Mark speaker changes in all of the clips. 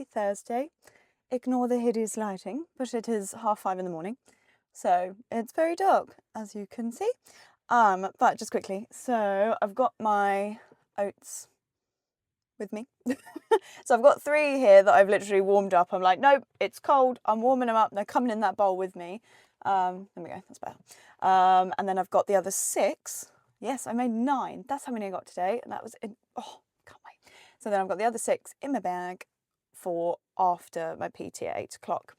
Speaker 1: Happy Thursday. Ignore the hideous lighting, but it is 5:30 in the morning, so it's very dark, as you can see. But just quickly, so I've got my oats with me. So I've got 3 here that I've literally warmed up. I'm like, nope, it's cold. I'm warming them up. They're coming in that bowl with me. There we go, that's better. And then I've got the other 6. Yes, I made 9. That's how many I got today. And that was, oh, can't wait. So then I've got the other 6 in my bag for after my PT at 8 o'clock.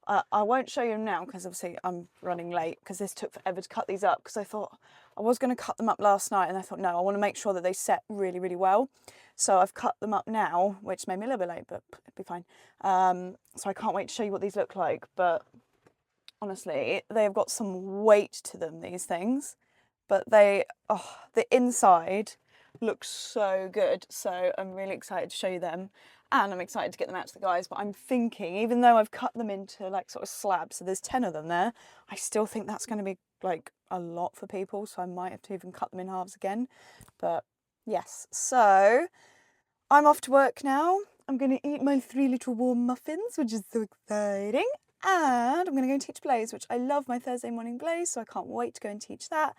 Speaker 1: I won't show you them now because obviously I'm running late because this took forever to cut these up, because I thought I was going to cut them up last night and I thought, no, I want to make sure that they set really, really well. So I've cut them up now, which made me a little bit late, but it'll be fine. So I can't wait to show you what these look like. But honestly, they have got some weight to them, these things. But the inside looks so good. So I'm really excited to show you them. And I'm excited to get them out to the guys. But I'm thinking, even though I've cut them into like sort of slabs, so there's 10 of them there, I still think that's going to be like a lot for people. So I might have to even cut them in halves again. But yes, so I'm off to work now. I'm going to eat my 3 little warm muffins, which is so exciting. And I'm going to go and teach Blaze, which I love my Thursday morning Blaze, so I can't wait to go and teach that.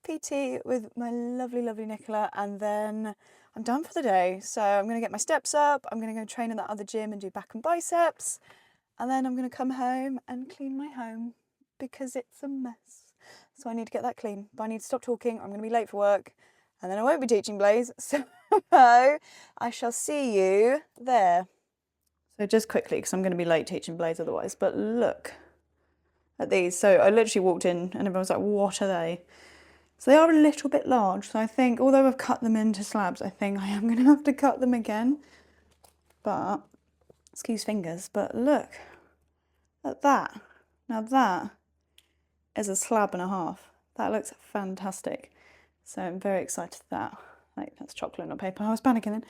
Speaker 1: PT with my lovely, lovely Nicola, and then I'm done for the day. So I'm going to get my steps up. I'm going to go train in that other gym and do back and biceps. And then I'm going to come home and clean my home because it's a mess. So I need to get that clean. But I need to stop talking. I'm going to be late for work. And then I won't be teaching Blaze. So I shall see you there. So just quickly, because I'm going to be late teaching Blaze otherwise. But look at these. So I literally walked in and everyone was like, what are they? So they are a little bit large. So I think, although I've cut them into slabs, I think I am going to have to cut them again. But, excuse fingers, but look at that. Now that is a slab and a half. That looks fantastic. So I'm very excited for that. Like, that's chocolate, not paper. I was panicking then.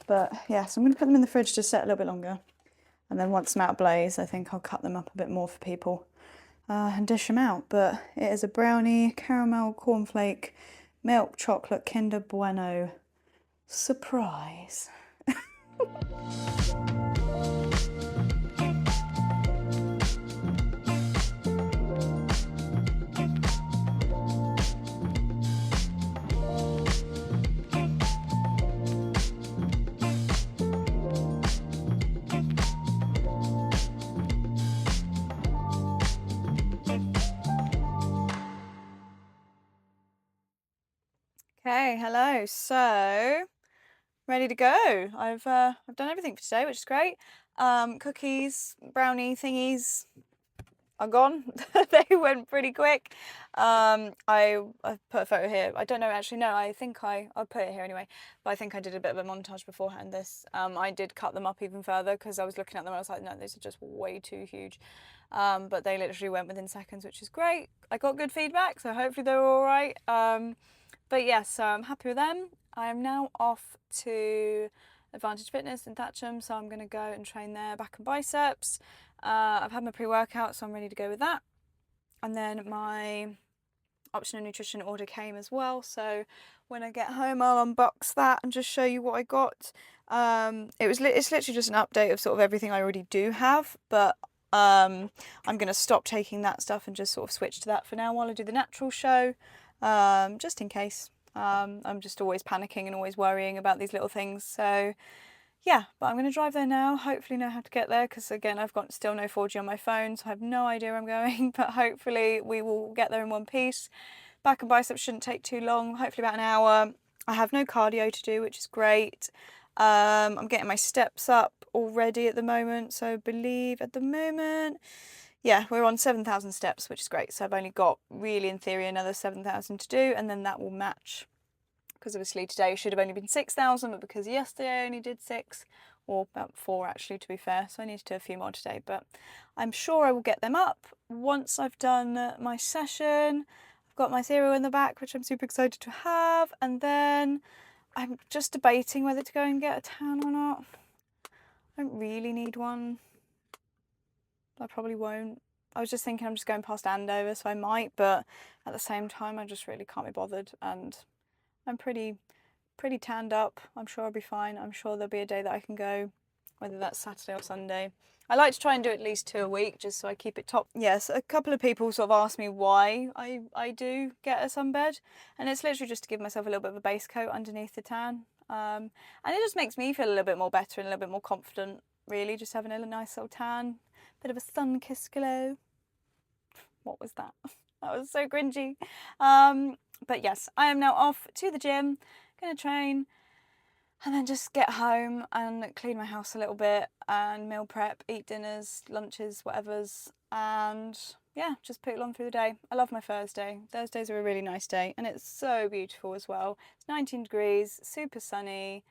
Speaker 1: But yeah, so I'm going to put them in the fridge to set a little bit longer. And then once I'm out of Blaze, I think I'll cut them up a bit more for people. And dish them out. But it is a brownie, caramel, cornflake, milk chocolate, Kinder Bueno surprise. Okay, hello. So ready to go. I've done everything for today, which is great. Cookies, brownie thingies are gone. They went pretty quick. I put a photo here. I don't know, actually, no, I think I'll put it here anyway. But I think I did a bit of a montage beforehand this. I did cut them up even further because I was looking at them and I was like, no, these are just way too huge. But they literally went within seconds, which is great. I got good feedback, so hopefully they were all right. But yes, so I'm happy with them. I am now off to Advantage Fitness in Thatcham, so I'm going to go and train there, back and biceps. I've had my pre-workout, so I'm ready to go with that. And then my optional nutrition order came as well, so when I get home I'll unbox that and just show you what I got. It's literally just an update of sort of everything I already do have, but I'm going to stop taking that stuff and just sort of switch to that for now while I do the natural show. Just in case. I'm just always panicking and always worrying about these little things, so yeah, but I'm going to drive there now, hopefully know how to get there, because again I've got still no 4G on my phone, so I have no idea where I'm going, but hopefully we will get there in one piece. Back and biceps shouldn't take too long, hopefully about an hour. I have no cardio to do, which is great. I'm getting my steps up already at the moment, so I believe at the moment, yeah, we're on 7,000 steps, which is great. So I've only got, really in theory, another 7,000 to do, and then that will match. Because obviously today should have only been 6,000, but because yesterday I only did 6, or about 4 actually, to be fair. So I need to do a few more today, but I'm sure I will get them up once I've done my session. I've got my zero in the back, which I'm super excited to have, and then I'm just debating whether to go and get a tan or not. I don't really need one. I probably won't. I was just thinking I'm just going past Andover, so I might, but at the same time I just really can't be bothered, and I'm pretty tanned up. I'm sure I'll be fine. I'm sure there'll be a day that I can go whether that's Saturday or Sunday. I like to try and do at least 2 a week, just so I keep it top. Yes, a couple of people sort of ask me why I do get a sunbed, and it's literally just to give myself a little bit of a base coat underneath the tan. And it just makes me feel a little bit more better and a little bit more confident, really, just having a nice little tan, bit of a sun-kissed glow. What was that? That was so cringy. But yes, I am now off to the gym, gonna train, and then just get home and clean my house a little bit and meal prep, eat dinners, lunches, whatever's, and yeah, just put it on through the day. I love my Thursday. Thursdays are a really nice day, and it's so beautiful as well. It's 19 degrees, super sunny.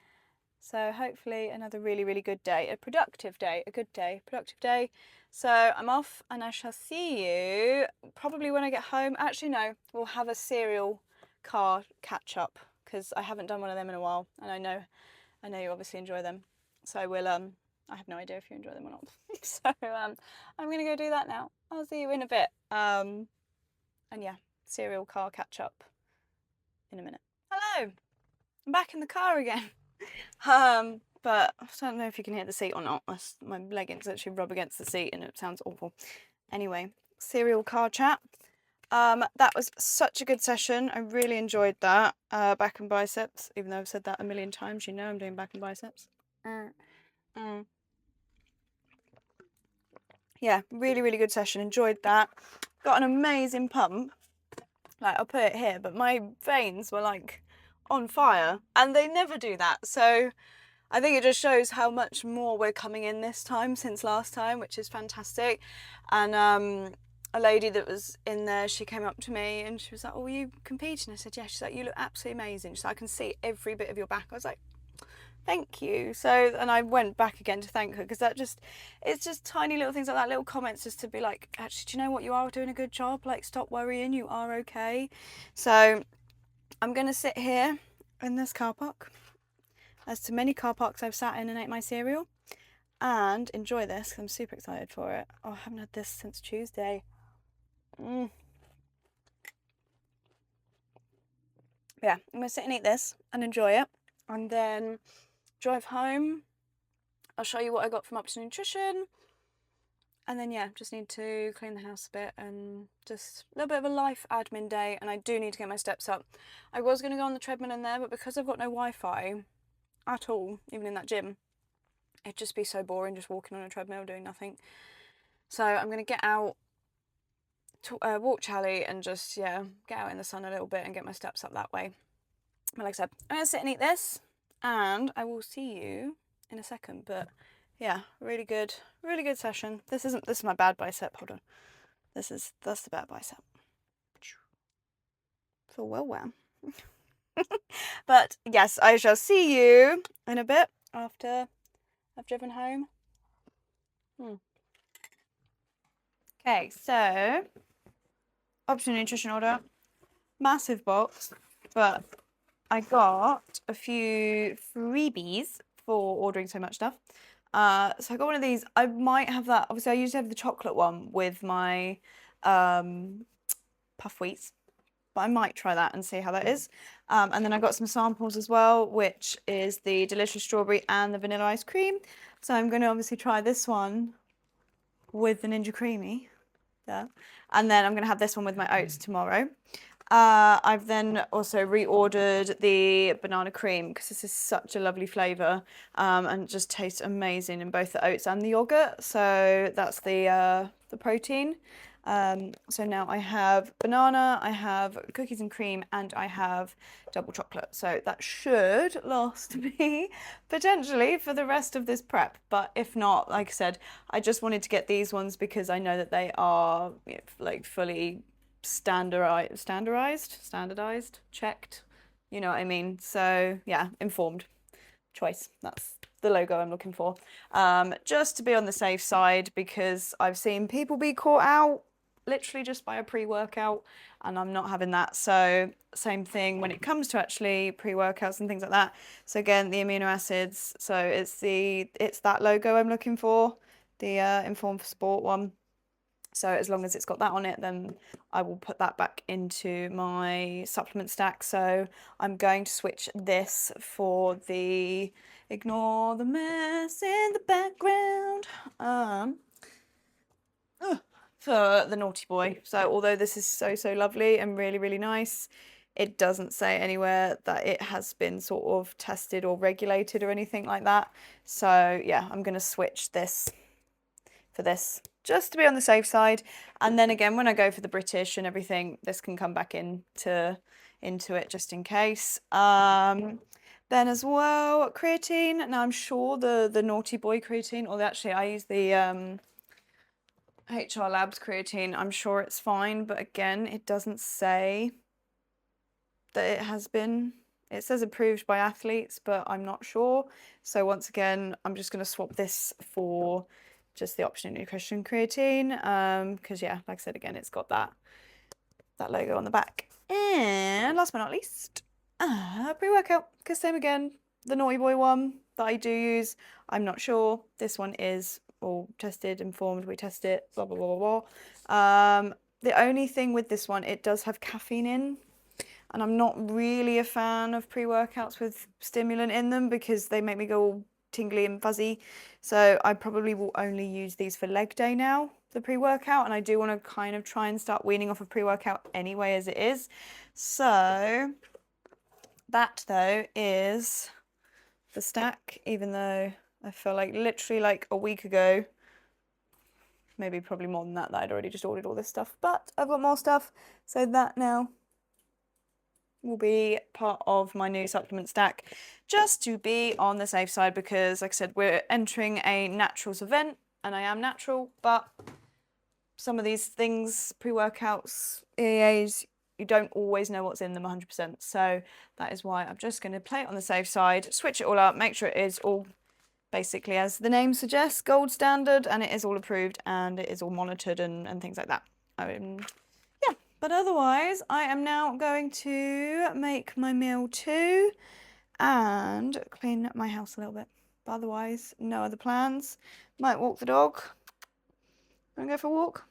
Speaker 1: So hopefully another really, really good day, a productive day, productive day. So I'm off, and I shall see you probably when I get home. Actually, no, we'll have a cereal car catch up, because I haven't done one of them in a while, and I know you obviously enjoy them. So we'll I have no idea if you enjoy them or not. So I'm gonna go do that now. I'll see you in a bit. And yeah, cereal car catch up in a minute. Hello, I'm back in the car again. But I don't know if you can hear the seat or not. My leggings actually rub against the seat and it sounds awful. Anyway, cereal car chat. That was such a good session. I really enjoyed that. Back and biceps, even though I've said that a million times, you know I'm doing back and biceps. Yeah, really, really good session. Enjoyed that. Got an amazing pump. Like, I'll put it here, but my veins were like on fire, and they never do that. So I think it just shows how much more we're coming in this time since last time, which is fantastic. And a lady that was in there, she came up to me and she was like, "Oh, were you competing?" I said, "Yeah." She's like, "You look absolutely amazing." She's like, "I can see every bit of your back." I was like, "Thank you." So, and I went back again to thank her, because it's just tiny little things like that, little comments, just to be like, actually, do you know what? You are doing a good job. Like, stop worrying. You are okay. So I'm going to sit here in this car park, as to many car parks I've sat in and ate my cereal, and enjoy this, because I'm super excited for it. Oh, I haven't had this since Tuesday. Yeah, I'm going to sit and eat this and enjoy it, and then drive home. I'll show you what I got from Up to Nutrition, and then yeah, just need to clean the house a bit, and just a little bit of a life admin day. And I do need to get my steps up. I was going to go on the treadmill in there, but because I've got no Wi-Fi at all, even in that gym, it'd just be so boring just walking on a treadmill doing nothing. So I'm going to get out, walk Charlie, and just, yeah, get out in the sun a little bit and get my steps up that way. But like I said, I'm going to sit and eat this, and I will see you in a second. But yeah, really good session. This is my bad bicep. Hold on. That's the bad bicep. Feel well. But yes, I shall see you in a bit after I've driven home. Okay, so optional nutrition order, massive box, but I got a few freebies for ordering so much stuff. So I got one of these. I might have that. Obviously, I usually have the chocolate one with my puff wheats, but I might try that and see how that is. And then I got some samples as well, which is the delicious strawberry and the vanilla ice cream. So I'm going to obviously try this one with the Ninja Creamy. Yeah. And then I'm going to have this one with my oats tomorrow. I've then also reordered the banana cream, because this is such a lovely flavour, and it just tastes amazing in both the oats and the yogurt. So that's the protein. So now I have banana, I have cookies and cream, and I have double chocolate. So that should last me potentially for the rest of this prep. But if not, like I said, I just wanted to get these ones because I know that they are, you know, like fully standardized, checked. You know what I mean? So yeah, informed choice. That's the logo I'm looking for. Just to be on the safe side, because I've seen people be caught out literally just by a pre-workout, and I'm not having that. So same thing when it comes to actually pre-workouts and things like that. So again, the amino acids. So it's that logo I'm looking for, the Informed for Sport one. So as long as it's got that on it, then I will put that back into my supplement stack. So I'm going to switch this for the Ignore the mess in the background. For the naughty boy. So although this is so lovely and really nice, it doesn't say anywhere that it has been sort of tested or regulated or anything like that. So yeah, I'm going to switch this for this just to be on the safe side. And then again, when I go for the British and everything, this can come back into it just in case. Then as well, creatine. Now I'm sure the naughty boy creatine, or actually I use the HR Labs creatine. I'm sure it's fine, but again, it doesn't say that it has been. It says approved by athletes, but I'm not sure. So once again, I'm just going to swap this for just the Option Nutrition creatine, because yeah, like I said again, it's got that logo on the back. And last but not least, pre-workout, because same again, the naughty boy one that I do use, I'm not sure. This one is all tested, informed, we test it, blah blah blah blah blah. The only thing with this one, it does have caffeine in, and I'm not really a fan of pre-workouts with stimulant in them because they make me go all tingly and fuzzy. So I probably will only use these for leg day now, the pre-workout, and I do want to kind of try and start weaning off of pre-workout anyway as it is. So that though is the stack, even though I feel like literally like a week ago, maybe probably more than that, I'd already just ordered all this stuff, but I've got more stuff, so that now will be part of my new supplement stack, just to be on the safe side, because like I said, we're entering a naturals event and I am natural, but some of these things, pre-workouts, EAAs, you don't always know what's in them 100%. So that is why I'm just going to play it on the safe side, switch it all up, make sure it is all basically, as the name suggests, gold standard, and it is all approved and it is all monitored and things like that. Yeah, but otherwise I am now going to make my meal too and clean my house a little bit. But otherwise, no other plans. Might walk the dog. Wanna go for a walk?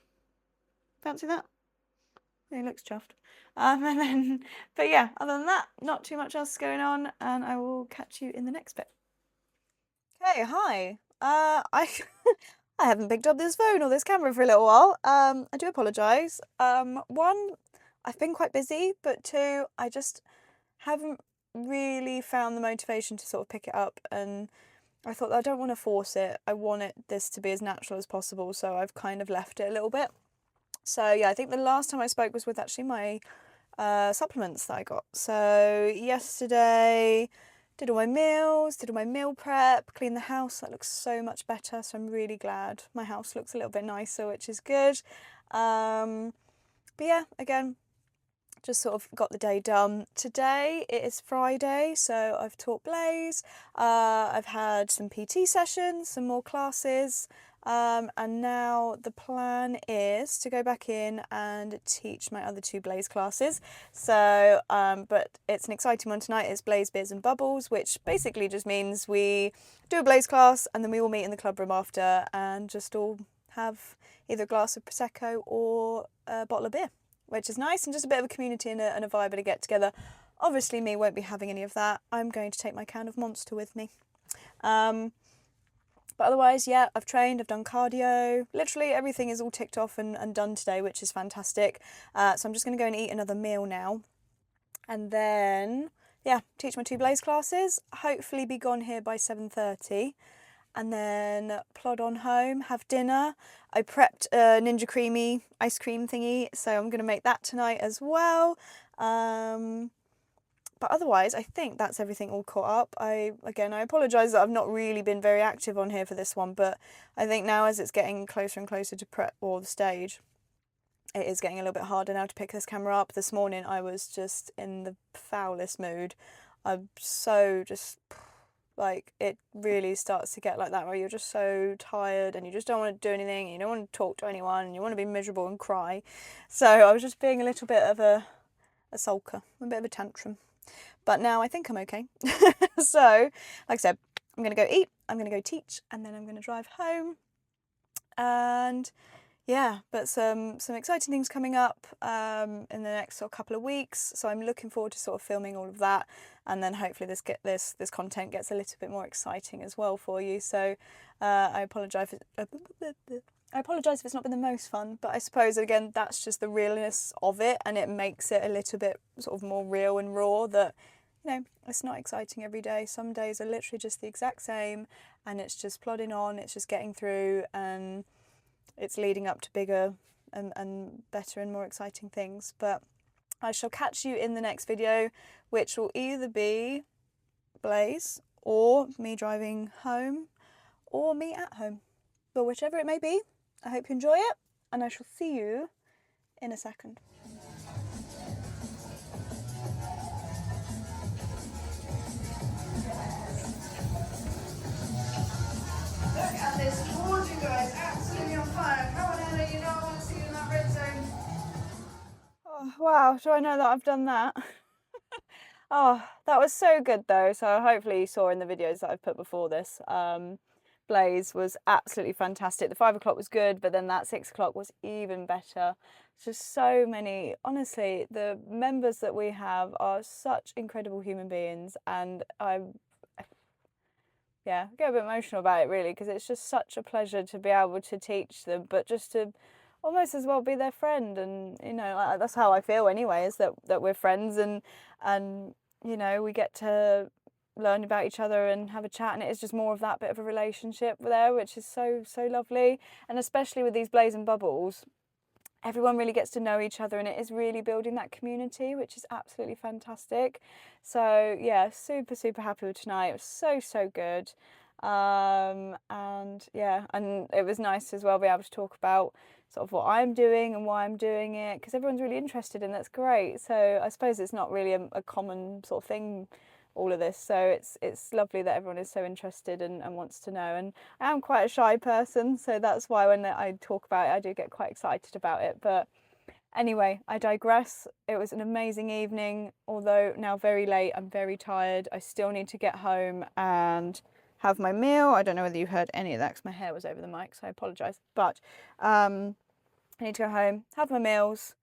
Speaker 1: Fancy that? He looks chuffed. But yeah, other than that, not too much else going on, and I will catch you in the next bit. Okay, hi. I I haven't picked up this phone or this camera for a little while. I do apologise. One, I've been quite busy, but two, I just haven't really found the motivation to sort of pick it up, and I thought I don't want to force it. I want this to be as natural as possible, so I've kind of left it a little bit. So yeah, I think the last time I spoke was with actually my supplements that I got. So yesterday, did all my meals, did all my meal prep, cleaned the house. That looks so much better, so I'm really glad. My house looks a little bit nicer, which is good. But yeah, again, just sort of got the day done. Today it is Friday, so I've taught Blaze, I've had some PT sessions, some more classes, and now the plan is to go back in and teach my other two Blaze classes. So, but it's an exciting one tonight. It's Blaze, Beers and Bubbles, which basically just means we do a Blaze class and then we all meet in the club room after and just all have either a glass of Prosecco or a bottle of beer, which is nice and just a bit of a community and a vibe and a get together. Obviously me won't be having any of that. I'm going to take my can of Monster with me. But otherwise, yeah, I've trained, I've done cardio. Literally everything is all ticked off and done today, which is fantastic. So I'm just going to go and eat another meal now. And then, yeah, teach my two Blaze classes. Hopefully be gone here by 7:30. And then plod on home, have dinner. I prepped a Ninja Creamy ice cream thingy, so I'm going to make that tonight as well. But otherwise, I think that's everything all caught up. I apologise that I've not really been very active on here for this one, but I think now as it's getting closer and closer to prep or the stage, it is getting a little bit harder now to pick this camera up. This morning I was just in the foulest mood. I'm so just... like, it really starts to get like that where you're just so tired and you just don't want to do anything, and you don't want to talk to anyone, and you want to be miserable and cry. So I was just being a little bit of a sulker, a bit of a tantrum. But now I think I'm okay. So, like I said, I'm going to go eat, I'm going to go teach, and then I'm going to drive home. And yeah, but some exciting things coming up in the next sort of couple of weeks. So I'm looking forward to sort of filming all of that, and then hopefully this content gets a little bit more exciting as well for you. So I apologise. I apologise if it's not been the most fun, but I suppose again that's just the realness of it, and it makes it a little bit sort of more real and raw. That it's not exciting every day. Some days are literally just the exact same, and it's just plodding on. It's just getting through and it's leading up to bigger and better and more exciting things. But I shall catch you in the next video, which will either be Blaze or me driving home or me at home. But whichever it may be, I hope you enjoy it, and I shall see you in a second. Look at this morning, guys, absolutely on fire. Come on, Ella, you know I want to see you in that red zone. Oh, wow, do I know that I've done that? Oh, that was so good though. So hopefully you saw in the videos that I've put before this. Blaze was absolutely fantastic. The 5 o'clock was good, but then that 6 o'clock was even better. Just so many, honestly, the members that we have are such incredible human beings, and yeah, I get a bit emotional about it really, because it's just such a pleasure to be able to teach them, but just to almost as well be their friend. And that's how I feel anyway, is that we're friends, and we get to learn about each other and have a chat, and it is just more of that bit of a relationship there, which is so lovely. And especially with these blazing bubbles, everyone really gets to know each other, and it is really building that community, which is absolutely fantastic. So yeah, super happy with tonight. It was so good. And yeah, and it was nice as well be able to talk about sort of what I'm doing and why I'm doing it, because everyone's really interested, and that's great. So I suppose it's not really a common sort of thing, all of this, so it's lovely that everyone is so interested and wants to know. And I am quite a shy person, so that's why when I talk about it I do get quite excited about it. But anyway, I digress. It was an amazing evening, although now very late. I'm very tired. I still need to get home and have my meal. I don't know whether you heard any of that because my hair was over the mic, so I apologise. But I need to go home, have my meals,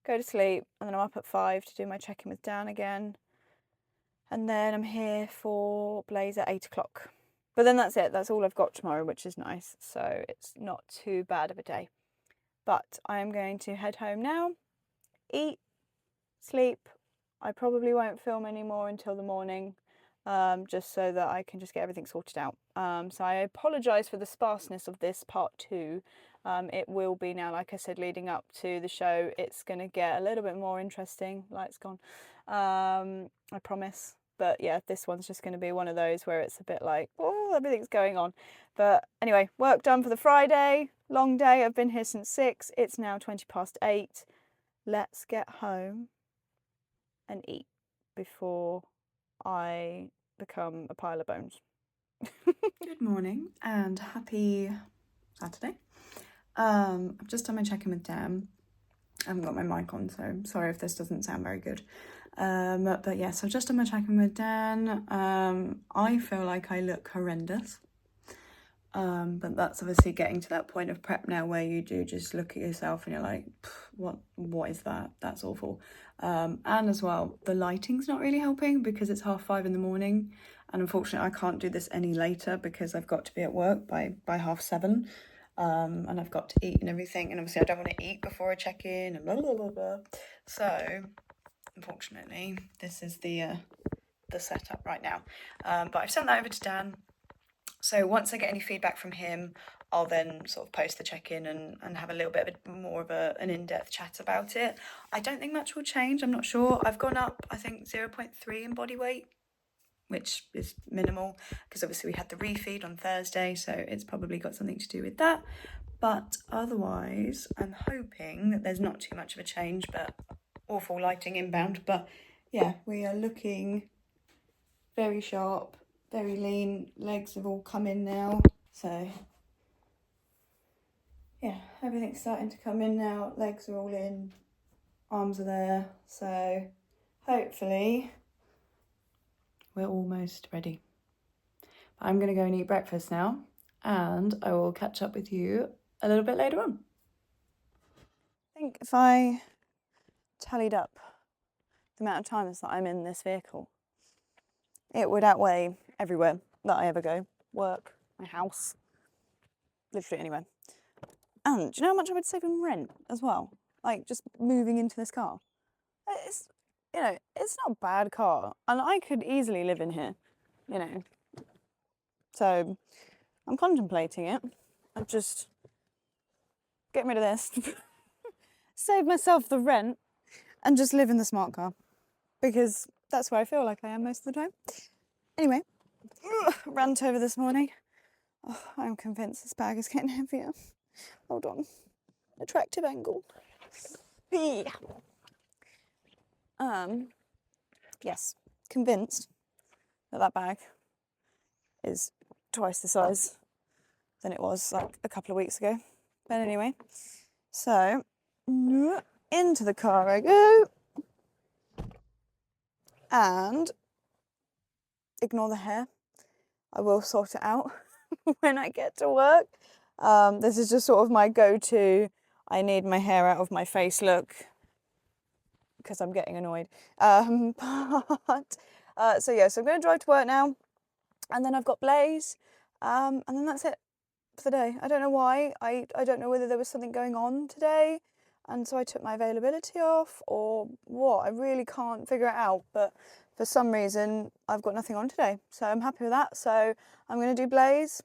Speaker 1: go to sleep, and then I'm up at 5 to do my check-in with Dan again. And then I'm here for Blaze at 8 o'clock. But then that's it. That's all I've got tomorrow, which is nice. So it's not too bad of a day. But I am going to head home now, eat, sleep. I probably won't film anymore until the morning, just so that I can just get everything sorted out. So I apologise for the sparseness of this part 2. It will be now, like I said, leading up to the show. It's going to get a little bit more interesting. Light's gone. I promise. But yeah, this one's just going to be one of those where it's a bit like, oh, everything's going on. But anyway, work done for the Friday. Long day. I've been here since 6. It's now 8:20. Let's get home and eat before I become a pile of bones. Good morning and happy Saturday. I've just done my check-in with Dan. I haven't got my mic on, so sorry if this doesn't sound very good. But yes, I've just done my check-in with Dan. I feel like I look horrendous. But that's obviously getting to that point of prep now where you do just look at yourself and you're like, what is that? That's awful. And as well, the lighting's not really helping because it's 5:30 in the morning. And unfortunately, I can't do this any later because I've got to be at work by 7:30. And I've got to eat and everything. And obviously I don't want to eat before I check in and blah, blah, blah, blah. So unfortunately, this is the setup right now. But I've sent that over to Dan. So once I get any feedback from him, I'll then sort of post the check-in and have a little bit of more of an in-depth chat about it. I don't think much will change. I'm not sure. I've gone up, I think, 0.3 in body weight, which is minimal because obviously we had the refeed on Thursday, so it's probably got something to do with that. But otherwise, I'm hoping that there's not too much of a change, but awful lighting inbound. But yeah, we are looking very sharp, very lean. Legs have all come in now, so yeah, everything's starting to come in now. Legs are all in, arms are there, so hopefully we're almost ready. But I'm going to go and eat breakfast now, and I will catch up with you a little bit later on. think if I tallied up the amount of times that I'm in this vehicle, it would outweigh everywhere that I ever go. Work, my house, literally anywhere. And do you know how much I would save in rent as well? Like just moving into this car. It's, you know, it's not a bad car, and I could easily live in here, you know. So I'm contemplating it. I'm just getting rid of this, save myself the rent, and just live in the smart car, because that's where I feel like I am most of the time. Anyway, rant over this morning. Oh, I'm convinced this bag is getting heavier. Hold on. Attractive angle. Yeah. Yes, convinced that that bag is twice the size than it was like a couple of weeks ago. But anyway, so into the car I go, and ignore the hair. I will sort it out when I get to work. This is just sort of my go-to, I need my hair out of my face look, because I'm getting annoyed. So yeah, so I'm going to drive to work now, and then I've got Blaze, and then that's it for the day. I don't know why. I don't know whether there was something going on today, and so I took my availability off, or what. I really can't figure it out, but for some reason I've got nothing on today, so I'm happy with that. So I'm going to do Blaze,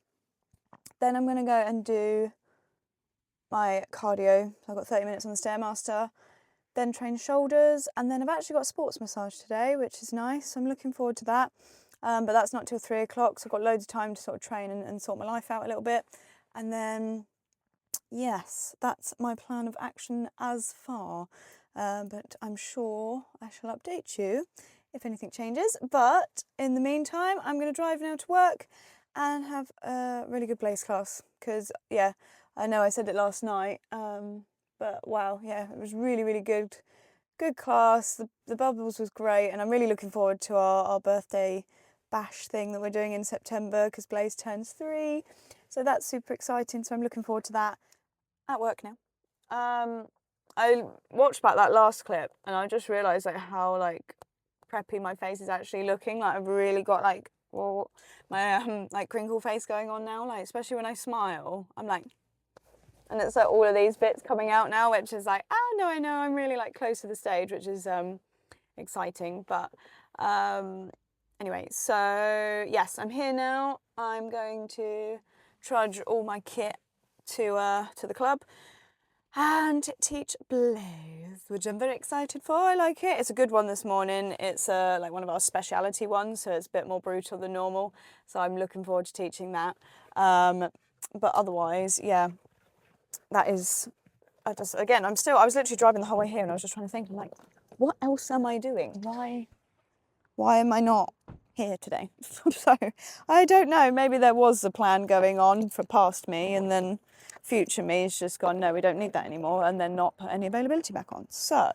Speaker 1: then I'm going to go and do my cardio. I've got 30 minutes on the Stairmaster, then train shoulders, and then I've actually got a sports massage today, which is nice. So I'm looking forward to that. But that's not till 3 o'clock, so I've got loads of time to sort of train and sort my life out a little bit. And then, yes, that's my plan of action as far. But I'm sure I shall update you if anything changes. But in the meantime, I'm going to drive now to work and have a really good Blaze class, because, yeah, I know I said it last night, but wow, yeah, it was really, really good class. The bubbles was great, and I'm really looking forward to our birthday bash thing that we're doing in September, because Blaze turns 3, so that's super exciting. So I'm looking forward to that at work now. I watched back that last clip, and I just realised like how like preppy my face is actually looking. Like I've really got like, well, my like crinkle face going on now, like especially when I smile, I'm like, and it's like all of these bits coming out now, which is like, oh no, I know I'm really like close to the stage, which is exciting. But anyway, so yes, I'm here now. I'm going to trudge all my kit to the club and teach Blaze, which I'm very excited for. I like it. It's a good one this morning. It's like one of our speciality ones, so it's a bit more brutal than normal. So I'm looking forward to teaching that. But otherwise, yeah, that is. I was literally driving the whole way here, and I was just trying to think, I'm like, what else am I doing? Why am I not here today? So I don't know. Maybe there was a plan going on for past me, and then future me has just gone, no, we don't need that anymore, and then not put any availability back on. So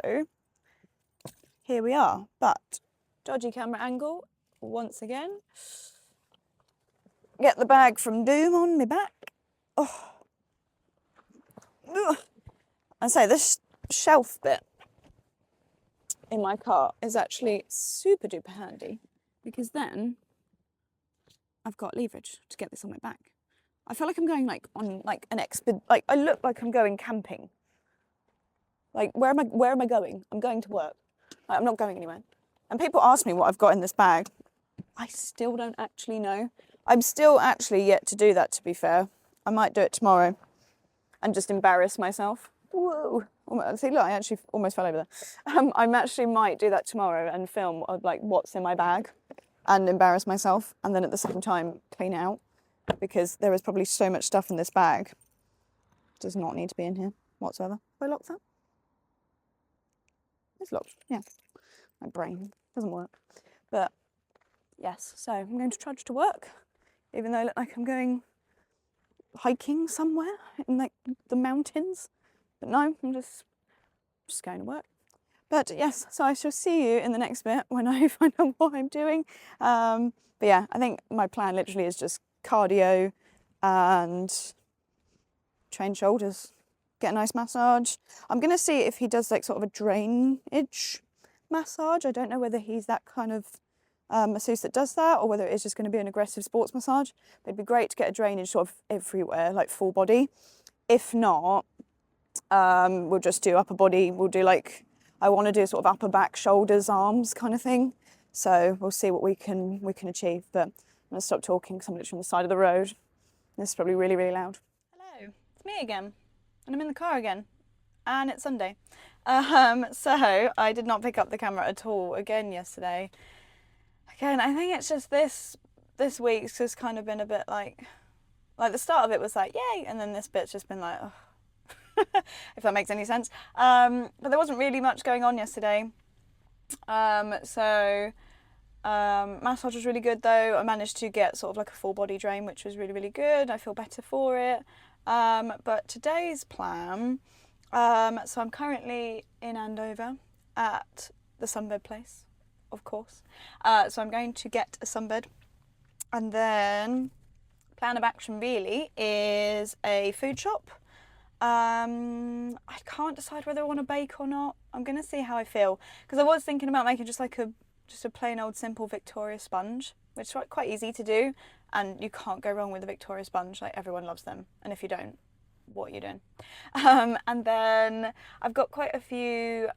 Speaker 1: here we are. But dodgy camera angle once again. Get the bag from Doom on my back. Oh. I say this shelf bit in my car is actually super duper handy, because then I've got leverage to get this on my back. I feel like I'm going like on like an like I look like I'm going camping. Like where am I going? I'm going to work. Like, I'm not going anywhere. And people ask me what I've got in this bag. I still don't actually know. I'm still actually yet to do that, to be fair. I might do it tomorrow and just embarrass myself. Whoa. See, look, I actually almost fell over there. I actually might do that tomorrow and film like what's in my bag and embarrass myself, and then at the same time clean it out, because there is probably so much stuff in this bag. It does not need to be in here whatsoever. Have I locked that? It's locked, yeah. My brain doesn't work. But yes, so I'm going to trudge to work, even though I look like I'm going hiking somewhere in like the mountains. But no, I'm just going to work. But yes, so I shall see you in the next bit when I find out what I'm doing. But yeah, I think my plan literally is just cardio and train shoulders. get a nice massage. I'm going to see if he does like sort of a drainage massage. I don't know whether he's that kind of masseuse that does that, or whether it's just going to be an aggressive sports massage. But it'd be great to get a drainage sort of everywhere, like full body. If not, we'll just do upper body. We'll do like, I want to do sort of upper back, shoulders, arms kind of thing. So we'll see what we can achieve. But I'm going to stop talking because I'm literally on the side of the road. This is probably really, really loud. Hello, it's me again, and I'm in the car again, and it's Sunday. So I did not pick up the camera at all again yesterday. Again, I think it's just this week's just kind of been a bit like the start of it was like yay, and then this bit's just been like, oh. If that makes any sense. But there wasn't really much going on yesterday. Massage was really good though. I managed to get sort of like a full body drain, which was really, really good. I feel better for it. But today's plan, so I'm currently in Andover at the sunbed place, of course. So I'm going to get a sunbed, and then plan of action really is a food shop. I can't decide whether I want to bake or not. I'm going to see how I feel, because I was thinking about making just a plain old simple Victoria sponge, which is quite easy to do, and you can't go wrong with a Victoria sponge. Like, everyone loves them, and if you don't, what are you doing? And then I've got quite a few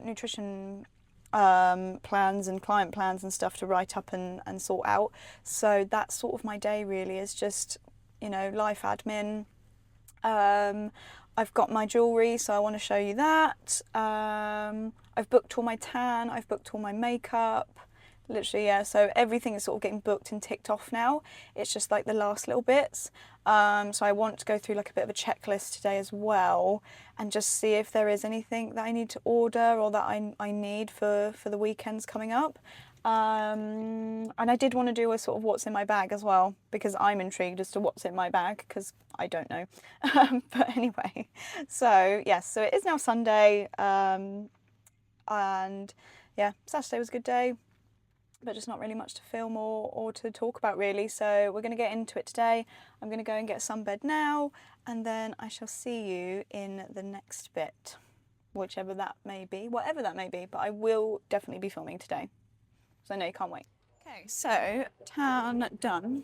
Speaker 1: nutrition plans and client plans and stuff to write up and sort out. So that's sort of my day really, is just, you know, life admin. I've got my jewellery, so I want to show you that. I've booked all my tan, I've booked all my makeup, literally, yeah, so everything is sort of getting booked and ticked off now. It's just like the last little bits. So I want to go through like a bit of a checklist today as well, and just see if there is anything that I need to order or that I need for the weekends coming up. And I did want to do a sort of what's in my bag as well, because I'm intrigued as to what's in my bag, because I don't know. But anyway, so yes, so it is now Sunday, and yeah, Saturday was a good day, but just not really much to film or to talk about really. So we're going to get into it today. I'm going to go and get a sunbed now, and then I shall see you in the next bit, whatever that may be, but I will definitely be filming today. So I know you can't wait. Okay, so tan done.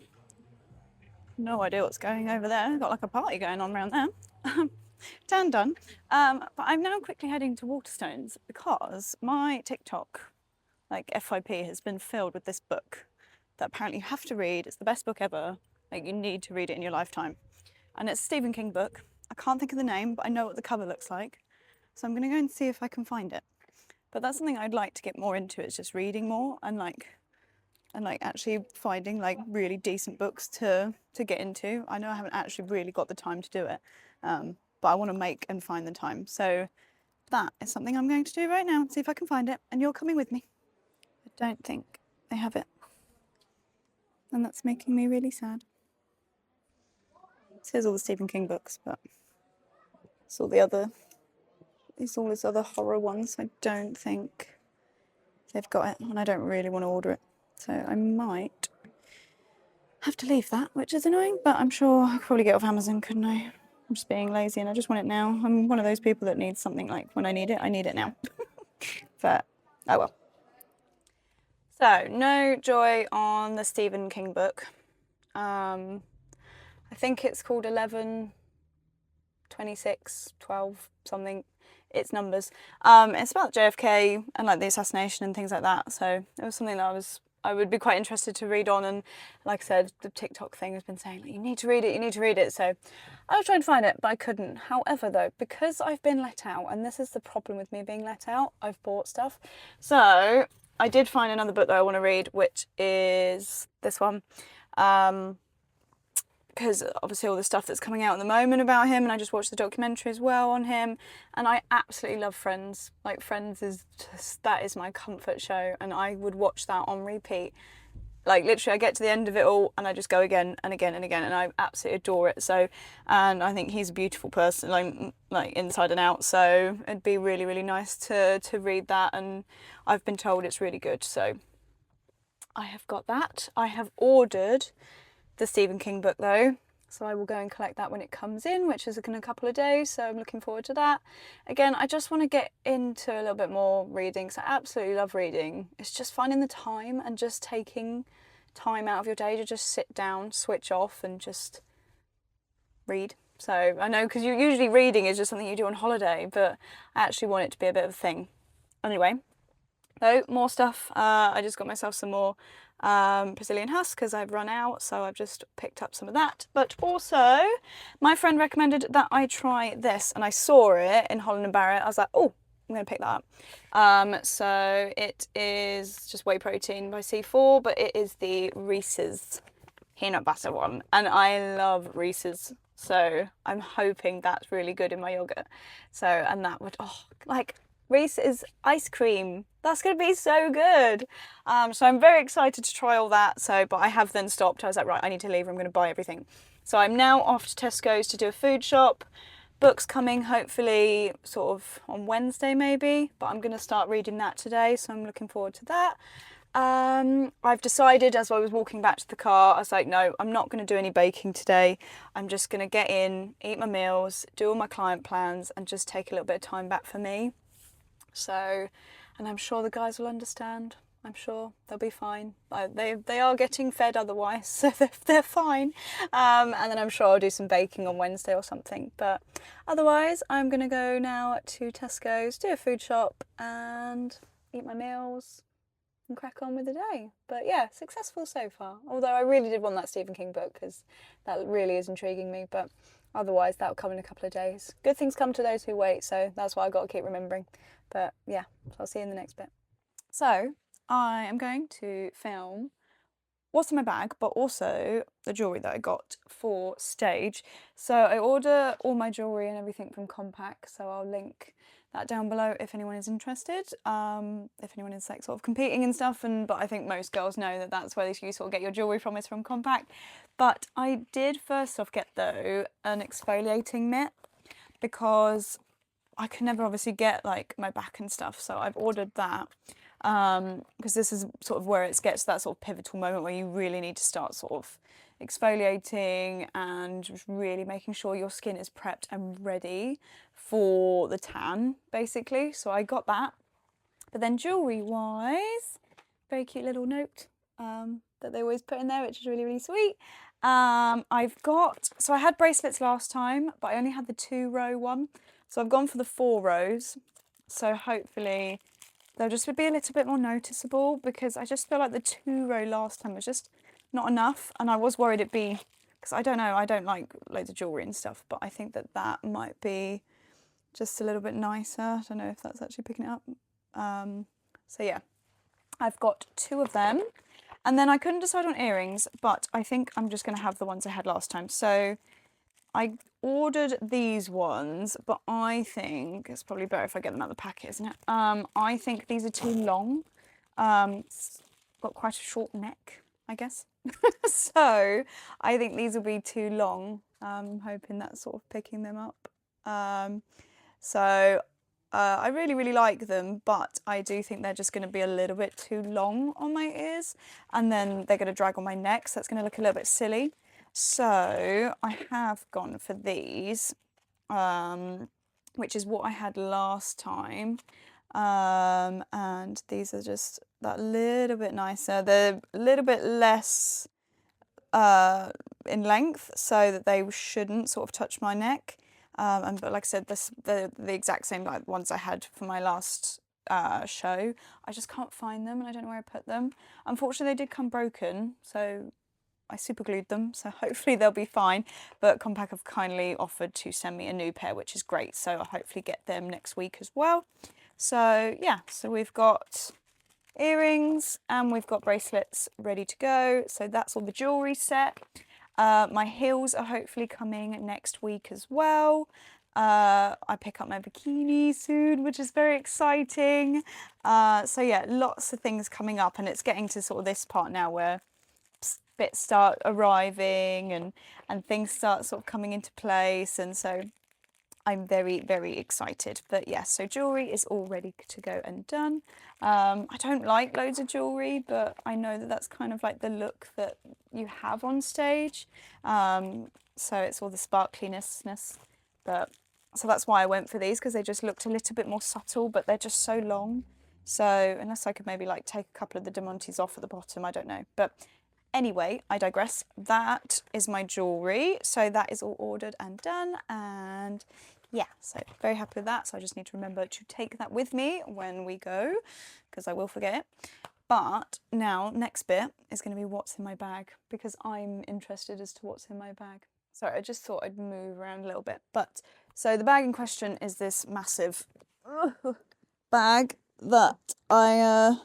Speaker 1: No idea what's going over there. Got like a party going on around there. Tan done. But I'm now quickly heading to Waterstones because my TikTok, like FYP, has been filled with this book that apparently you have to read. It's the best book ever. Like, you need to read it in your lifetime. And it's a Stephen King book. I can't think of the name, but I know what the cover looks like. So I'm going to go and see if I can find it. But that's something I'd like to get more into, is just reading more and actually finding like really decent books to get into. I know I haven't actually really got the time to do it, but I want to make and find the time. So that is something I'm going to do right now, see if I can find it, and you're coming with me. I don't think they have it, and that's making me really sad. It says all the Stephen King books, but it's all these other horror ones. I don't think they've got it, and I don't really want to order it, so I might have to leave that, which is annoying, but I'm sure I could probably get it off Amazon, couldn't I? I'm just being lazy and I just want it now. I'm one of those people that needs something like, when I need it now. But oh well. So no joy on the Stephen King book. I think it's called 11, 26, 12 something. It's numbers. It's about JFK and like the assassination and things like that. So it was something that I would be quite interested to read on. And like I said, the TikTok thing has been saying, like, you need to read it. So I was trying to find it, but I couldn't. However, though, because I've been let out, and this is the problem with me being let out, I've bought stuff. So I did find another book that I want to read, which is this one. Because obviously all the stuff that's coming out at the moment about him, and I just watched the documentary as well on him, and I absolutely love Friends. Like, Friends is just, that is my comfort show, and I would watch that on repeat. Like, literally I get to the end of it all and I just go again and again and again, and I absolutely adore it. So, and I think he's a beautiful person, like inside and out, so it'd be really, really nice to read that, and I've been told it's really good, so I have got that. I have ordered the Stephen King book though, So I will go and collect that when it comes in, which is in a couple of days. So I'm looking forward to that. Again, I just want to get into a little bit more reading. So I absolutely love reading. It's just finding the time and just taking time out of your day to just sit down, switch off and just read. So I know, because usually reading is just something you do on holiday, but I actually want it to be a bit of a thing. Anyway, so more stuff. I just got myself some more Brazilian husk because I've run out, so I've just picked up some of that. But also, my friend recommended that I try this, and I saw it in Holland & Barrett. I was like, oh, I'm going to pick that up. So it is just whey protein by C4, but it is the Reese's peanut butter one, and I love Reese's. So I'm hoping that's really good in my yogurt. So, and that would, oh, like Reese's ice cream. That's going to be so good. So I'm very excited to try all that. So, but I have then stopped. I was like, right, I need to leave. I'm going to buy everything. So I'm now off to Tesco's to do a food shop. Book's coming hopefully sort of on Wednesday maybe, but I'm going to start reading that today. So I'm looking forward to that. I've decided as I was walking back to the car, I was like, no, I'm not going to do any baking today. I'm just going to get in, eat my meals, do all my client plans and just take a little bit of time back for me. So, and I'm sure the guys will understand. I'm sure they'll be fine. They are getting fed otherwise, so they're fine. And then I'm sure I'll do some baking on Wednesday or something. But otherwise, I'm going to go now to Tesco's, do a food shop and eat my meals and crack on with the day. But yeah, successful so far. Although I really did want that Stephen King book because that really is intriguing me. But otherwise, that'll come in a couple of days. Good things come to those who wait, so that's why I've got to keep remembering. But yeah, so I'll see you in the next bit. So I am going to film what's in my bag, but also the jewellery that I got for stage. So I order all my jewellery and everything from Compact, so I'll link that down below if anyone is interested, if anyone is like sort of competing and stuff, but I think most girls know that that's where you sort of get your jewellery from, is from Compact. But I did first off get though an exfoliating mitt because I can never obviously get like my back and stuff, so I've ordered that because this is sort of where it gets to that sort of pivotal moment where you really need to start sort of exfoliating and just really making sure your skin is prepped and ready for the tan, basically. So I got that. But then jewellery wise, very cute little note that they always put in there, which is really, really sweet. I've got, so I had bracelets last time, but I only had the 2-row one. So I've gone for the 4 rows. So hopefully they'll just be a little bit more noticeable, because I just feel like the 2-row last time was just not enough. And I was worried it'd be, because I don't know, I don't like loads of jewellery and stuff, but I think that that might be just a little bit nicer. I don't know if that's actually picking it up. So yeah, I've got 2 of them. And then I couldn't decide on earrings, but I think I'm just going to have the ones I had last time. So I ordered these ones, but I think it's probably better if I get them out of the packet, isn't it? I think these are too long. It's got quite a short neck, I guess. So I think these will be too long. I'm hoping that's sort of picking them up. I really, really like them, but I do think they're just going to be a little bit too long on my ears, and then they're going to drag on my neck, so it's going to look a little bit silly. So I have gone for these, which is what I had last time, and these are just that little bit nicer. They're a little bit less in length, so that they shouldn't sort of touch my neck. But like I said, the exact same like ones I had for my last show. I just can't find them and I don't know where I put them. Unfortunately, they did come broken, so I super glued them, so hopefully they'll be fine. But Compact have kindly offered to send me a new pair, which is great, so I'll hopefully get them next week as well. So yeah, so we've got earrings and we've got bracelets ready to go. So that's all the jewellery set. My heels are hopefully coming next week as well. I pick up my bikini soon, which is very exciting. So yeah, lots of things coming up, and it's getting to sort of this part now where bits start arriving and things start sort of coming into place, and so I'm very, very excited. But yes, so jewellery is all ready to go and done. I don't like loads of jewellery, but I know that that's kind of like the look that you have on stage. So it's all the sparkliness, but so that's why I went for these, because they just looked a little bit more subtle, but they're just so long. So unless I could maybe like take a couple of the diamantes off at the bottom, I don't know. But anyway, I digress. That is my jewellery. So that is all ordered and done. And yeah, so very happy with that. So I just need to remember to take that with me when we go, because I will forget it. But now, next bit is going to be what's in my bag, because I'm interested as to what's in my bag. Sorry, I just thought I'd move around a little bit. But so the bag in question is this massive bag that I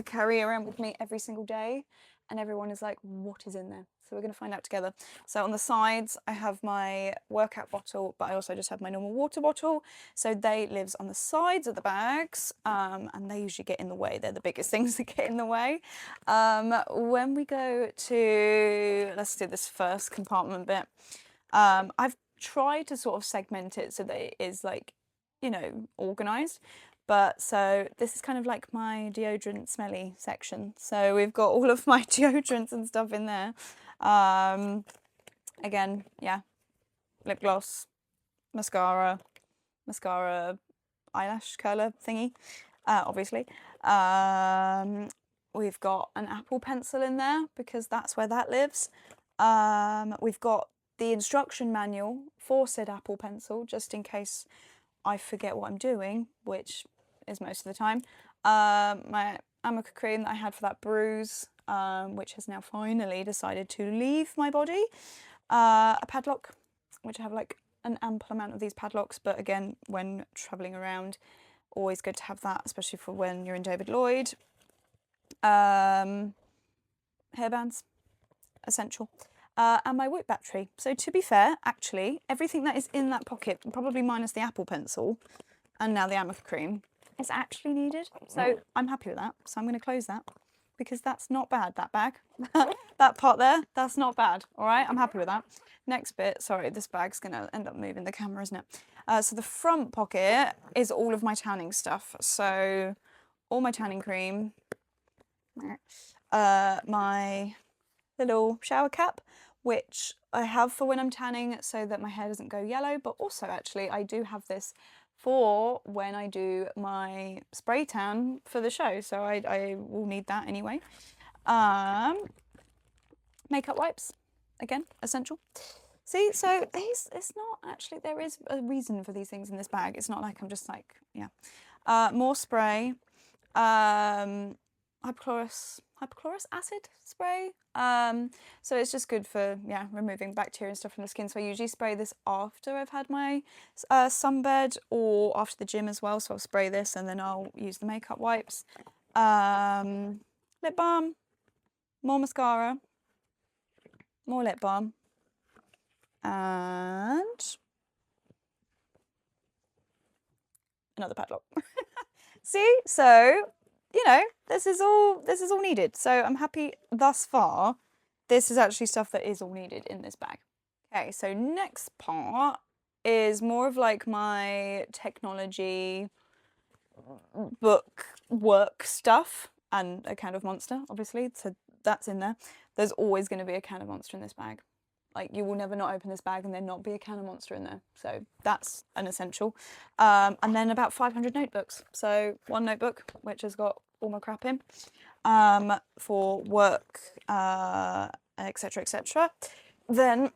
Speaker 1: carry around with me every single day, and everyone is like, what is in there? So we're going to find out together. So on the sides, I have my workout bottle, but I also just have my normal water bottle. So they lives on the sides of the bags, and they usually get in the way. They're the biggest things that get in the way. When we go to, let's do this first compartment bit. I've tried to sort of segment it so that it is like, you know, organised. But so this is kind of like my deodorant smelly section. So we've got all of my deodorants and stuff in there. Again, yeah, lip gloss, mascara, eyelash curler thingy, obviously. We've got an Apple pencil in there because that's where that lives. We've got the instruction manual for said Apple pencil, just in case I forget what I'm doing, which is most of the time. My Amica cream that I had for that bruise, which has now finally decided to leave my body. A padlock, which I have like an ample amount of these padlocks, but again, when travelling around, always good to have that, especially for when you're in David Lloyd. Hairbands, essential. And my whip battery. So to be fair, actually, everything that is in that pocket, probably minus the Apple pencil and now the Amica cream, is actually needed. So I'm happy with that. So I'm going to close that, because that's not bad, that bag. That part there, that's not bad. All right, I'm happy with that. Next bit, sorry, this bag's going to end up moving the camera, isn't it? So the front pocket is all of my tanning stuff. So all my tanning cream, my little shower cap, which I have for when I'm tanning so that my hair doesn't go yellow, but also actually I do have this for when I do my spray tan for the show, so I will need that anyway. Makeup wipes, again, essential. See, so these, it's not actually, there is a reason for these things in this bag. It's not like I'm just like, yeah. More spray, hypochlorous acid spray. So it's just good for, yeah, removing bacteria and stuff from the skin. So I usually spray this after I've had my sunbed or after the gym as well. So I'll spray this and then I'll use the makeup wipes. Lip balm, more mascara, more lip balm, and another padlock. See, so you know, this is all needed. So I'm happy thus far. This is actually stuff that is all needed in this bag. Okay, so next part is more of like my technology book work stuff and a can of Monster, obviously. So that's in there. There's always going to be a can of Monster in this bag. Like, you will never not open this bag and there not be a can of Monster in there. So that's an essential. And then about 500 notebooks. So one notebook, which has got all my crap in, for work, etc., etc. Then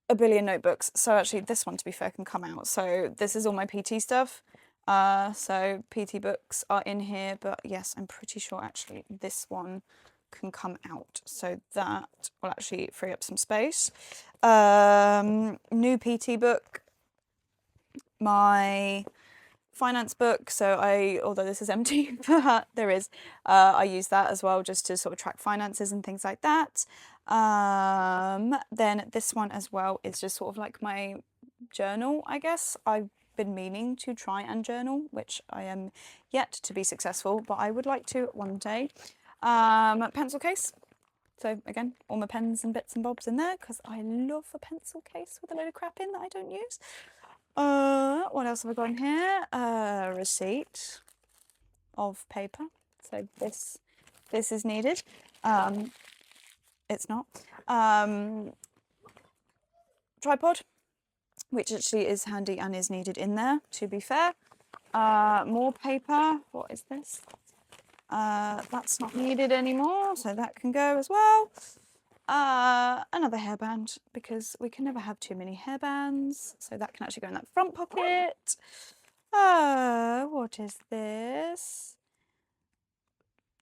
Speaker 1: a billion notebooks. So actually this one, to be fair, can come out. So this is all my PT stuff. So PT books are in here, but yes, I'm pretty sure actually this one can come out, so that will actually free up some space. New PT book, my finance book, so although this is empty, but there is, I use that as well just to sort of track finances and things like that. Then this one as well is just sort of like my journal, I guess. I've been meaning to try and journal, which I am yet to be successful, but I would like to one day. Pencil case. So again, all my pens and bits and bobs in there because I love a pencil case with a load of crap in that I don't use. What else have I got in here? Receipt of paper. So this is needed. It's not. Tripod, which actually is handy and is needed in there, to be fair. More paper. What is this? That's not needed anymore, so that can go as well. Another hairband, because we can never have too many hairbands, so that can actually go in that front pocket. What is this?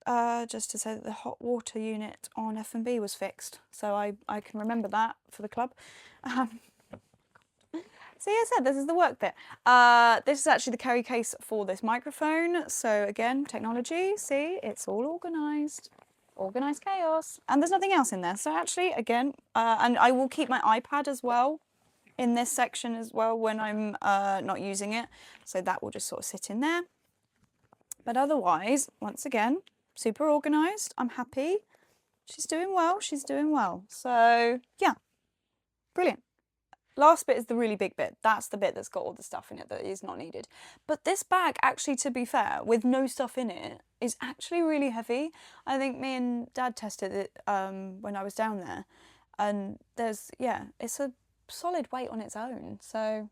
Speaker 1: Just to say that the hot water unit on F&B was fixed, so I can remember that for the club. So yeah, I said this is the work bit. This is actually the carry case for this microphone. So again, technology, see, it's all organised. Organised chaos. And there's nothing else in there. So actually, again, and I will keep my iPad as well in this section as well when I'm not using it. So that will just sort of sit in there. But otherwise, once again, super organised. I'm happy. She's doing well. She's doing well. So yeah, brilliant. Last bit is the really big bit. That's the bit that's got all the stuff in it that is not needed. But this bag, actually, to be fair, with no stuff in it, is actually really heavy. I think me and Dad tested it when I was down there. And it's a solid weight on its own. So,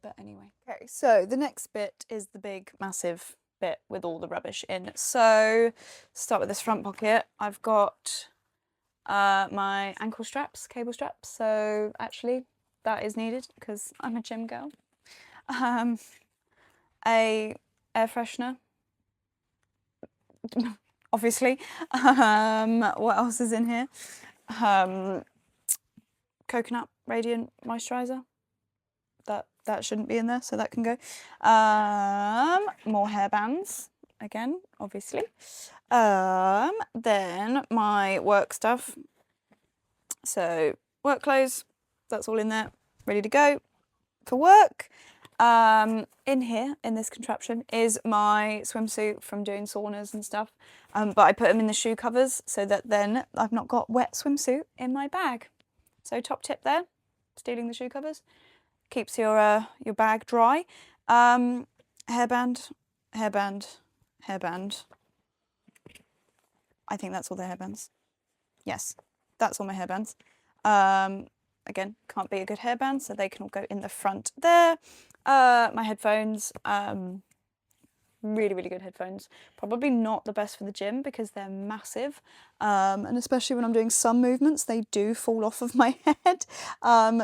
Speaker 1: but anyway. Okay, so the next bit is the big, massive bit with all the rubbish in. So, start with this front pocket. I've got my ankle straps, cable straps. So, actually, that is needed because I'm a gym girl. A air freshener, obviously. What else is in here? Coconut Radiant Moisturiser. That shouldn't be in there, so that can go. More hairbands, again, obviously. Then my work stuff. So work clothes. That's all in there, ready to go for work. In here, in this contraption, is my swimsuit from doing saunas and stuff. But I put them in the shoe covers so that then I've not got wet swimsuit in my bag. So top tip there, stealing the shoe covers. Keeps your bag dry. Hairband. I think that's all the hairbands. Yes, that's all my hairbands. Again, can't be a good hairband, so they can all go in the front there. My headphones, really, really good headphones. Probably not the best for the gym because they're massive. And especially when I'm doing some movements, they do fall off of my head.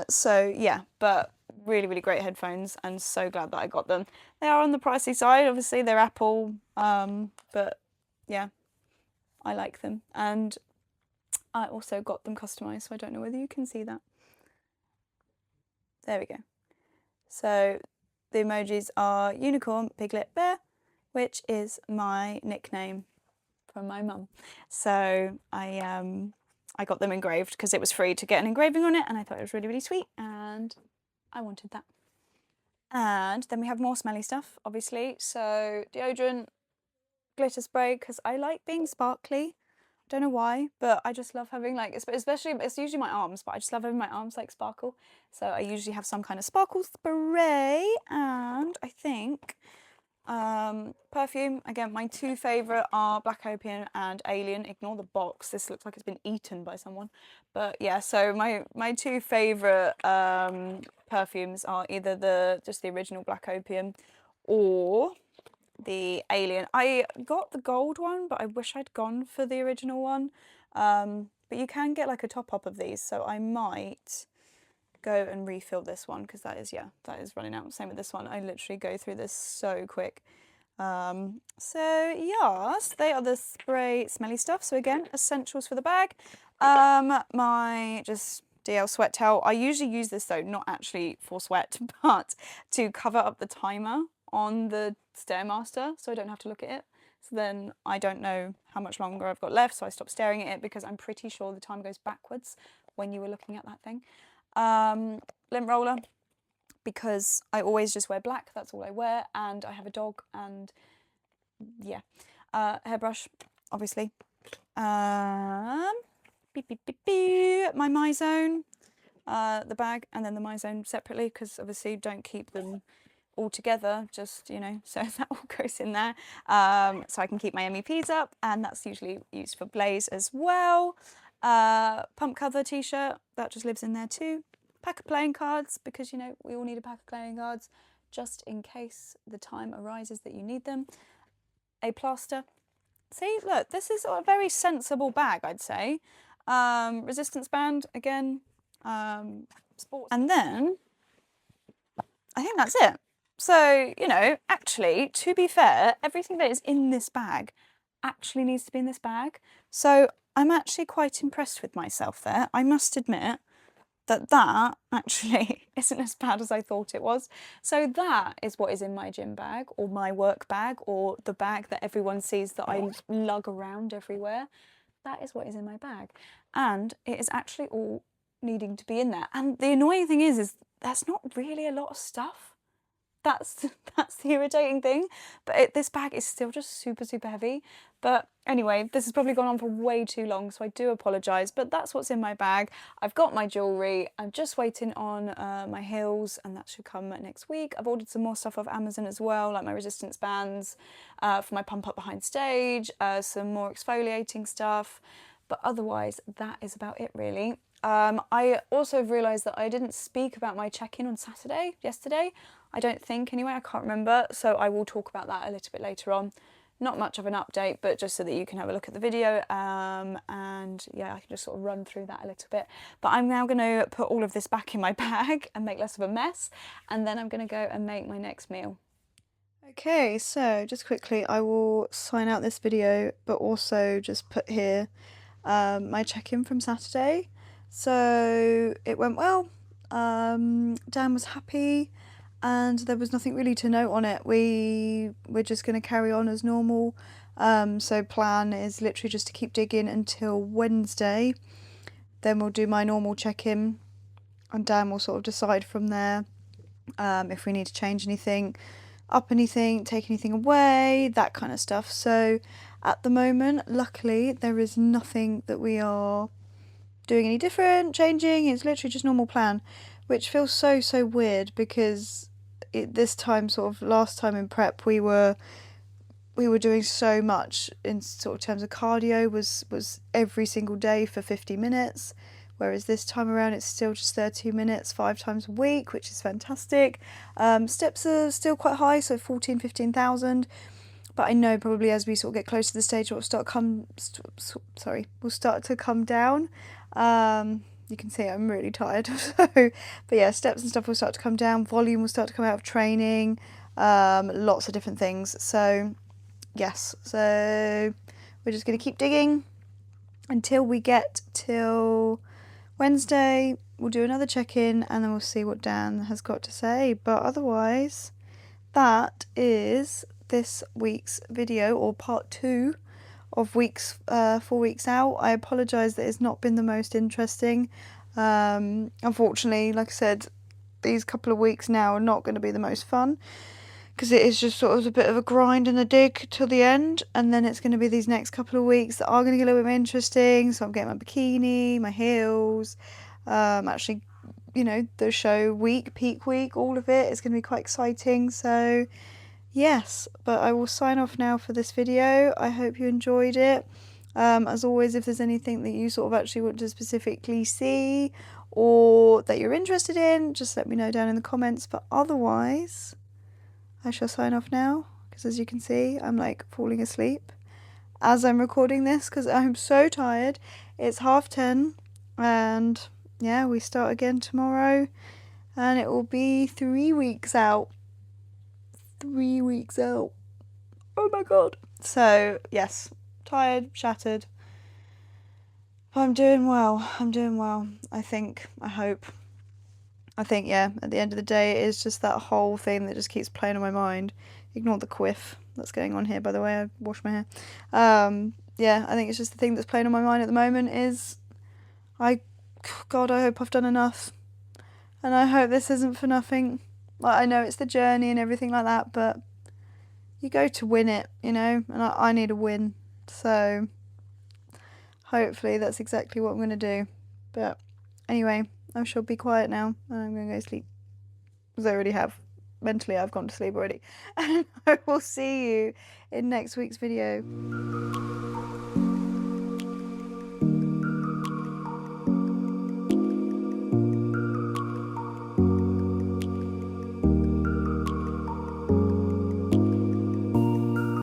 Speaker 1: So yeah, but really, really great headphones and so glad that I got them. They are on the pricey side, obviously they're Apple, but yeah, I like them. And I also got them customized, so I don't know whether you can see that. There we go. So the emojis are unicorn, piglet, bear, which is my nickname from my mum. So I got them engraved because it was free to get an engraving on it, and I thought it was really, really sweet, and I wanted that. And then we have more smelly stuff, obviously. So deodorant, glitter spray, because I like being sparkly. Don't know why, but I just love having, like, especially, it's usually my arms, but I just love having my arms like sparkle. So I usually have some kind of sparkle spray, and I think perfume. Again, my two favourite are Black Opium and Alien. Ignore the box, this looks like it's been eaten by someone. But yeah, so my two favourite perfumes are either just the original Black Opium or the Alien. I got the gold one, but I wish I'd gone for the original one. But you can get like a top up of these, so I might go and refill this one because that is running out. Same with this one. I literally go through this so quick. So yes, they are the spray smelly stuff. So again, essentials for the bag. My just DL sweat towel. I usually use this though, not actually for sweat, but to cover up the timer on the Stairmaster so I don't have to look at it. So then I don't know how much longer I've got left, so I stop staring at it because I'm pretty sure the time goes backwards when you were looking at that thing. Lint roller, because I always just wear black, that's all I wear, and I have a dog, and yeah. Hairbrush, obviously. My My Zone, the bag and then the MyZone separately, because obviously don't keep them all together, just, you know, so that all goes in there. So I can keep my MEPs up, and that's usually used for Blaze as well. Pump cover t-shirt, that just lives in there too. Pack of playing cards, because, you know, we all need a pack of playing cards just in case the time arises that you need them. A plaster. See, look, this is a very sensible bag, I'd say. Resistance band, again, sports. And then I think that's it. So, you know, actually, to be fair, everything that is in this bag actually needs to be in this bag. So I'm actually quite impressed with myself there. I must admit that that actually isn't as bad as I thought it was. So that is what is in my gym bag, or my work bag, or the bag that everyone sees that I lug around everywhere. That is what is in my bag. And it is actually all needing to be in there. And the annoying thing is there's not really a lot of stuff. That's the irritating thing. But this bag is still just super, super heavy. But anyway, this has probably gone on for way too long, so I do apologise. But that's what's in my bag. I've got my jewellery. I'm just waiting on my heels, and that should come next week. I've ordered some more stuff off Amazon as well, like my resistance bands for my pump up behind stage, some more exfoliating stuff. But otherwise, that is about it really. I also realised that I didn't speak about my check-in on yesterday. I don't think anyway, I can't remember. So I will talk about that a little bit later on. Not much of an update, but just so that you can have a look at the video. And yeah, I can just sort of run through that a little bit. But I'm now going to put all of this back in my bag and make less of a mess. And then I'm going to go and make my next meal. Okay, so just quickly, I will sign out this video, but also just put here my check-in from Saturday. So it went well. Dan was happy, and there was nothing really to note on it. We're just going to carry on as normal. So plan is literally just to keep digging until Wednesday. Then we'll do my normal check-in, and Dan will sort of decide from there if we need to change anything, up anything, take anything away, that kind of stuff. So at the moment, luckily, there is nothing that we are doing any different, changing. It's literally just normal plan, which feels so weird, because this time, sort of last time in prep, we were doing so much in sort of terms of cardio, was every single day for 50 minutes, whereas this time around it's still just 30 minutes 5 times a week, which is fantastic. Steps are still quite high, so 15,000. But I know probably as we sort of get close to the stage, we'll start to come down. You can see I'm really tired. But yeah, steps and stuff will start to come down. Volume will start to come out of training. Lots of different things. So yes, so we're just going to keep digging until we get till Wednesday. We'll do another check-in, and then we'll see what Dan has got to say. But otherwise, that is this week's video, or part 2 of 4 weeks out. I apologise that it's not been the most interesting. Unfortunately, like I said, these couple of weeks now are not going to be the most fun, because it is just sort of a bit of a grind and a dig till the end, and then it's going to be these next couple of weeks that are going to get a little bit more interesting. So I'm getting my bikini, my heels, actually, you know, the show week, peak week, all of it is going to be quite exciting. So yes, but I will sign off now for this video. I hope you enjoyed it. As always, if there's anything that you sort of actually want to specifically see, or that you're interested in, just let me know down in the comments. But otherwise, I shall sign off now, because as you can see, I'm like falling asleep as I'm recording this, because I'm so tired. It's 10:30, and yeah, we start again tomorrow, and it will be 3 weeks out. 3 weeks out. Oh my god. So yes, tired, shattered, but I'm doing well. I hope. Yeah, at the end of the day, it is just that whole thing that just keeps playing on my mind. Ignore the quiff that's going on here, by the way. I washed my hair. Yeah, I think it's just the thing that's playing on my mind at the moment is, God, I hope I've done enough, and I hope this isn't for nothing. Like, I know it's the journey and everything like that, but you go to win it, you know, and I need a win. So hopefully that's exactly what I'm going to do. But anyway, I shall be quiet now and I'm going to go sleep. Because I already have. Mentally, I've gone to sleep already. And I will see you in next week's video.